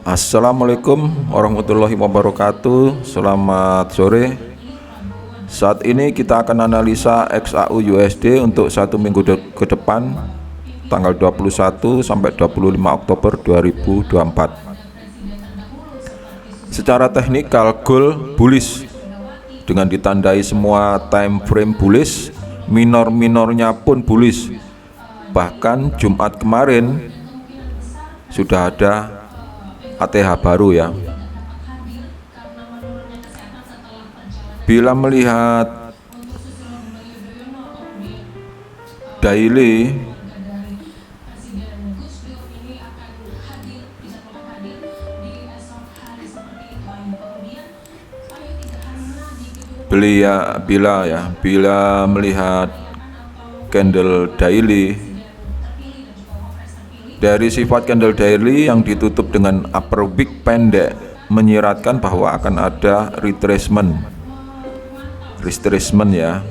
Assalamualaikum warahmatullahi wabarakatuh. Selamat sore. Saat ini kita akan analisa XAU USD untuk 1 minggu ke depan, tanggal 21 sampai 25 Oktober 2024. Secara teknikal gold bullish dengan ditandai semua time frame bullish, minor-minornya pun bullish. Bahkan Jumat kemarin sudah ada ATH baru ya. Bila melihat daily, bila melihat candle daily, dari sifat candle daily yang ditutup dengan upper wick pendek menyiratkan bahwa akan ada retracement ya,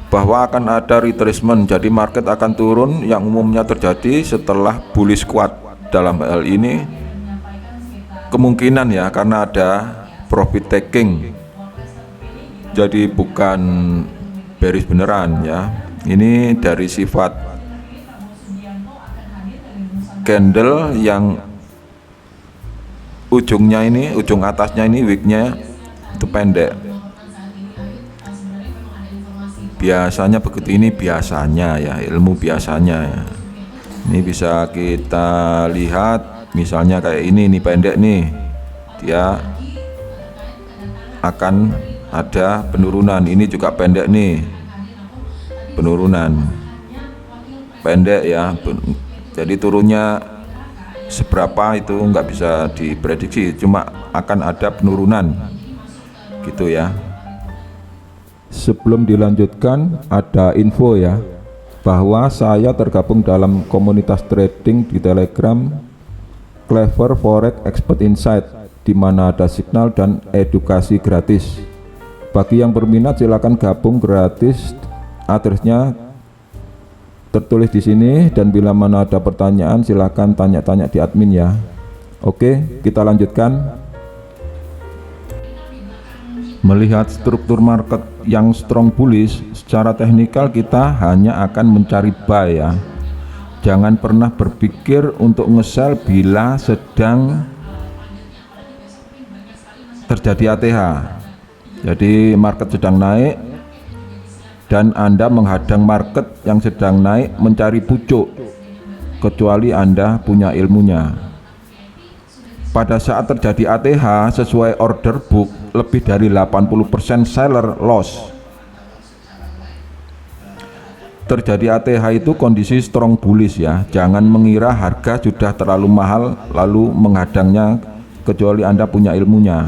bahwa akan ada retracement. Jadi market akan turun yang umumnya terjadi setelah bullish kuat. Dalam hal ini kemungkinan ya, karena ada profit taking, jadi bukan bearish beneran ya. Ini dari sifat candle yang ujungnya ini, ujung atasnya ini wicknya itu pendek. Biasanya begitu, ini biasanya ya, ilmu biasanya ya. Ini bisa kita lihat misalnya kayak ini pendek nih, dia akan ada penurunan. Ini juga pendek nih, penurunan pendek ya. Jadi turunnya seberapa itu nggak bisa diprediksi, cuma akan ada penurunan gitu ya. Sebelum dilanjutkan, ada info ya, bahwa saya tergabung dalam komunitas trading di Telegram Clever Forex Expert Insight, di mana ada signal dan edukasi gratis. Bagi yang berminat silakan gabung gratis, addresnya tertulis di sini, dan bila mana ada pertanyaan silahkan tanya-tanya di admin ya. Oke, kita lanjutkan. Melihat struktur market yang strong bullish, secara teknikal kita hanya akan mencari buy ya. Jangan pernah berpikir untuk nge-sell bila sedang terjadi ATH. Jadi market sedang naik dan Anda menghadang market yang sedang naik mencari pucuk, kecuali Anda punya ilmunya. Pada saat terjadi ATH sesuai order book, lebih dari 80% seller loss. Terjadi ATH itu kondisi strong bullish ya. Jangan mengira harga sudah terlalu mahal lalu menghadangnya, kecuali Anda punya ilmunya.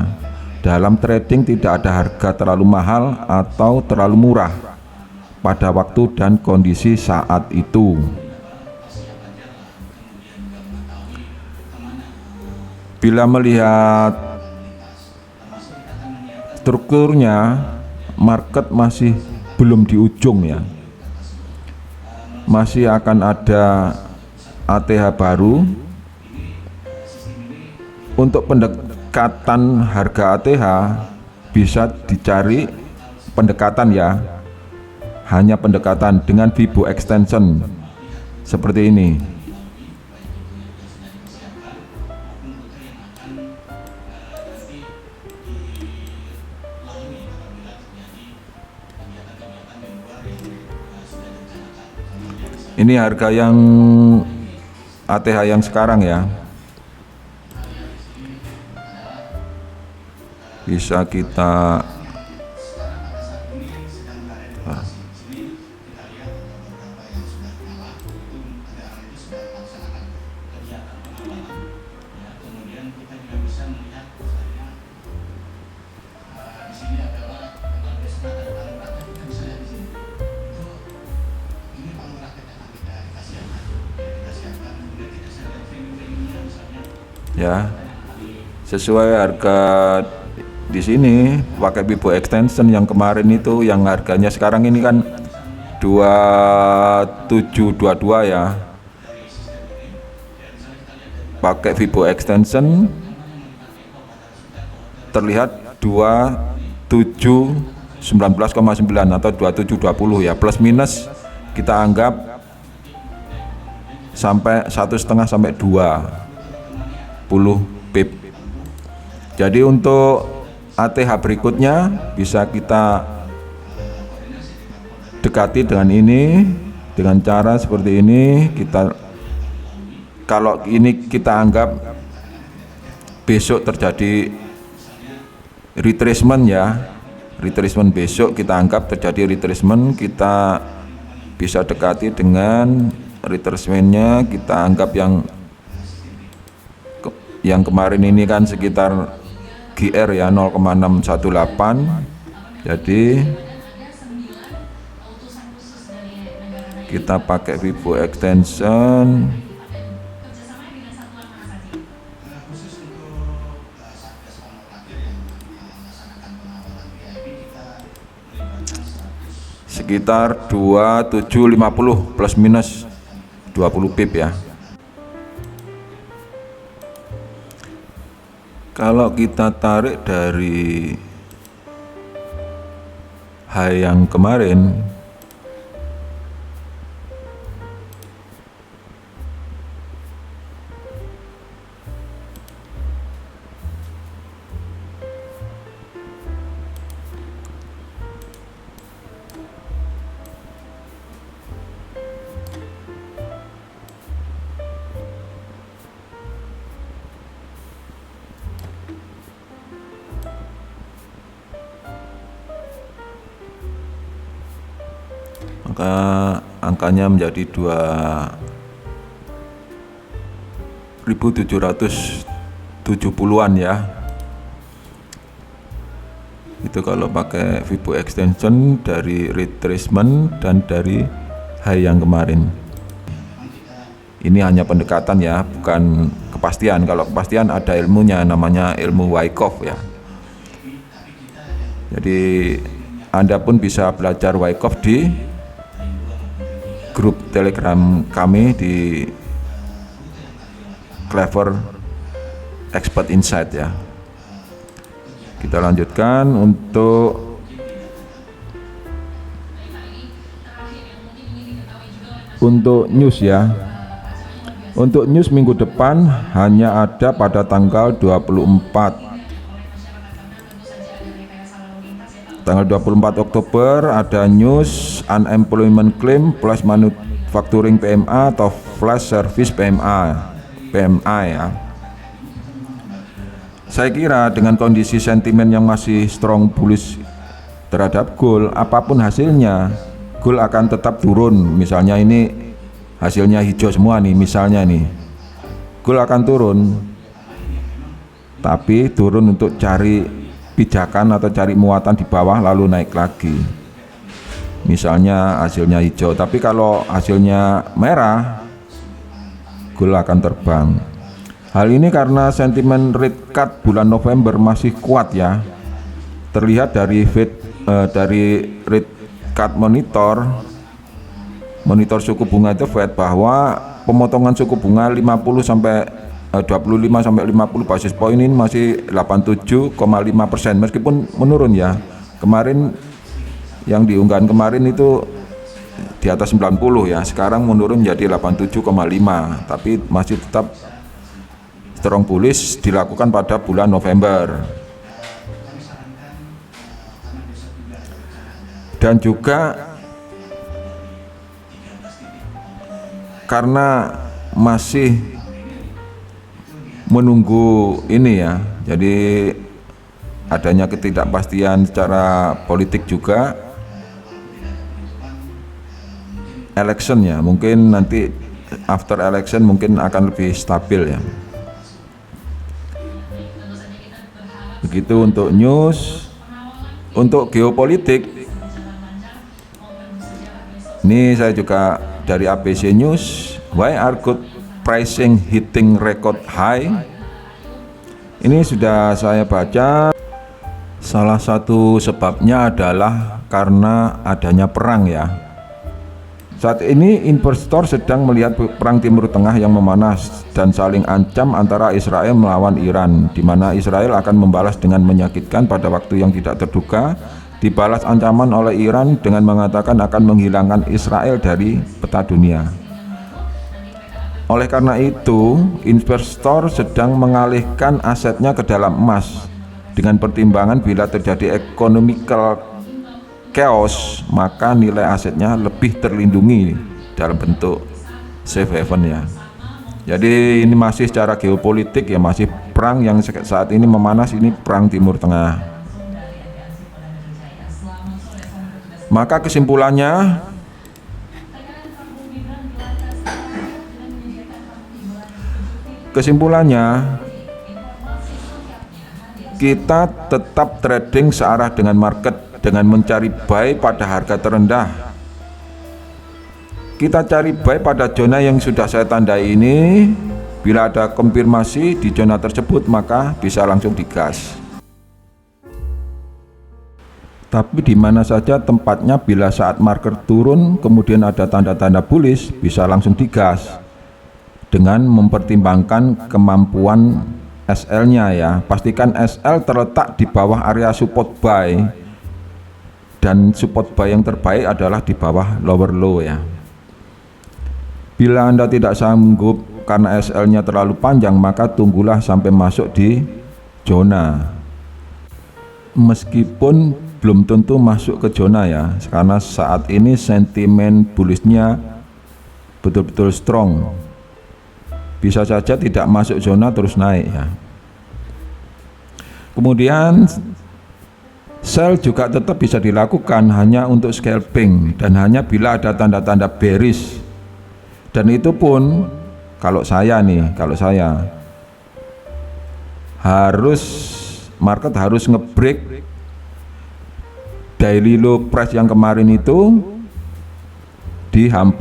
Dalam trading tidak ada harga terlalu mahal atau terlalu murah pada waktu dan kondisi saat itu. Bila melihat strukturnya, market masih belum di ujung ya, masih akan ada ATH baru. Untuk pendekatan harga ATH bisa dicari pendekatan ya, hanya pendekatan dengan Fibo extension seperti ini. Ini harga yang ATH yang sekarang ya, bisa kita ya, sesuai harga di sini pakai Fibo extension yang kemarin itu, yang harganya sekarang ini kan 2722 ya. pakai Vibo extension terlihat 2719,9 atau 2720 ya, plus minus kita anggap sampai 1,5 sampai 20 pip. Jadi untuk ATH berikutnya bisa kita dekati dengan ini, dengan cara seperti ini. Kalau ini kita anggap besok terjadi retracement ya, retracement besok kita anggap terjadi retracement, kita bisa dekati dengan retracementnya, kita anggap yang kemarin ini kan sekitar GR ya 0,618. Jadi kita pakai Vibo extension sekitar 2750 plus minus 20 pip ya. Kalau kita tarik dari high yang kemarin, maka angkanya menjadi 2770-an ya. Itu kalau pakai Vibo extension dari retracement dan dari high yang kemarin. Ini hanya pendekatan ya, bukan kepastian. Kalau kepastian ada ilmunya, namanya ilmu Wyckoff ya. Jadi Anda pun bisa belajar Wyckoff di grup Telegram kami di Clever Expert Insight ya. Kita lanjutkan untuk news ya. Untuk news minggu depan hanya ada pada tanggal 24 Oktober ada news unemployment claim plus manufacturing PMA atau flash service PMA ya. Saya kira dengan kondisi sentimen yang masih strong bullish terhadap gold, apapun hasilnya, gold akan tetap turun. Misalnya ini hasilnya hijau semua nih, misalnya nih, gold akan turun, tapi turun untuk cari pijakan atau cari muatan di bawah lalu naik lagi. Misalnya hasilnya hijau, tapi kalau hasilnya merah, gold akan terbang. Hal ini karena sentimen rate cut bulan November masih kuat ya. Terlihat dari rate cut monitor suku bunga The Fed bahwa pemotongan suku bunga 25 sampai 50 basis point ini masih 87,5%, meskipun menurun ya. Kemarin yang diunggahan kemarin itu di atas 90 ya, sekarang menurun menjadi 87,5, tapi masih tetap strong bullish dilakukan pada bulan November. Dan juga karena masih menunggu ini ya, jadi adanya ketidakpastian secara politik juga, election ya, mungkin nanti after election mungkin akan lebih stabil ya. Begitu untuk news. Untuk geopolitik ini saya juga dari ABC News, why are good pricing hitting record high. Ini sudah saya baca, salah satu sebabnya adalah karena adanya perang ya. Saat ini investor sedang melihat perang Timur Tengah yang memanas dan saling ancam antara Israel melawan Iran, di mana Israel akan membalas dengan menyakitkan pada waktu yang tidak terduga, dibalas ancaman oleh Iran dengan mengatakan akan menghilangkan Israel dari peta dunia. Oleh karena itu, investor sedang mengalihkan asetnya ke dalam emas dengan pertimbangan bila terjadi economical chaos, maka nilai asetnya lebih terlindungi dalam bentuk safe haven ya. Jadi ini masih secara geopolitik ya, masih perang yang saat ini memanas, ini perang Timur Tengah. Maka kesimpulannya, kita tetap trading searah dengan market dengan mencari buy pada harga terendah. Kita cari buy pada zona yang sudah saya tandai ini. Bila ada konfirmasi di zona tersebut, maka bisa langsung digas. Tapi di mana saja tempatnya bila saat market turun kemudian ada tanda-tanda bullish, bisa langsung digas dengan mempertimbangkan kemampuan SL-nya ya. Pastikan SL terletak di bawah area support buy, dan support buy yang terbaik adalah di bawah lower low ya. Bila Anda tidak sanggup karena SL-nya terlalu panjang, maka tunggulah sampai masuk di zona. Meskipun belum tentu masuk ke zona ya, karena saat ini sentimen bullish-nya betul-betul strong. Bisa saja tidak masuk zona terus naik ya. Kemudian sell juga tetap bisa dilakukan hanya untuk scalping dan hanya bila ada tanda-tanda bearish, dan itu pun kalau saya market harus ngebreak daily low price yang kemarin itu di H4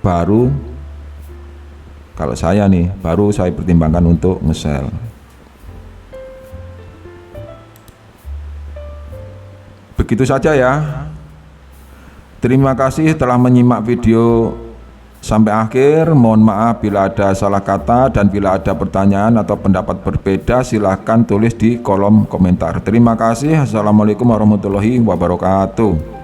baru, kalau saya baru saya pertimbangkan untuk nge-sell. Begitu saja ya. Terima kasih telah menyimak video sampai akhir. Mohon maaf bila ada salah kata, dan bila ada pertanyaan atau pendapat berbeda silahkan tulis di kolom komentar. Terima kasih. Assalamualaikum warahmatullahi wabarakatuh.